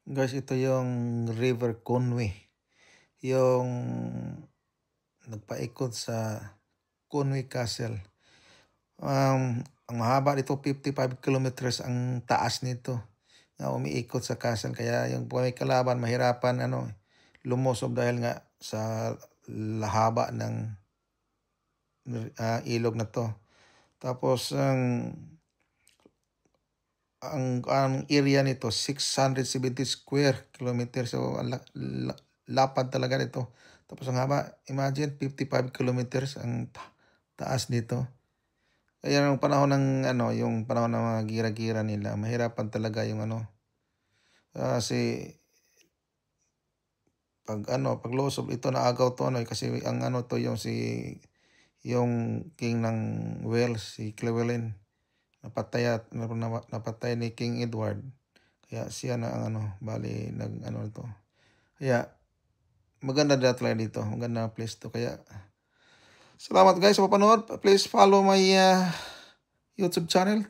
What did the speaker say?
Guys, ito yung River Conway. Yung nagpaikot sa Conway Castle. Ang mahaba nito, 55 kilometers ang taas nito na umiikot sa castle. Kaya yung may kalaban, mahirapan lumusob dahil nga sa lahaba ng ilog na to. Tapos ang area nito 670 square kilometers. So lapad talaga nito. Tapos ang haba, imagine 55 kilometers ang taas nito. Kaya nung panahon ng yung panahon ng mga gira-gira nila, mahirapan talaga yung kasi paglusob ito naagaw to kasi ang to yung king ng Wales, si Llewellyn. Napatay ni King Edward. Kaya siya na ang bali ito. Kaya maganda talaga dito. Maganda place to. Kaya salamat guys sa papanood. Please follow my YouTube channel.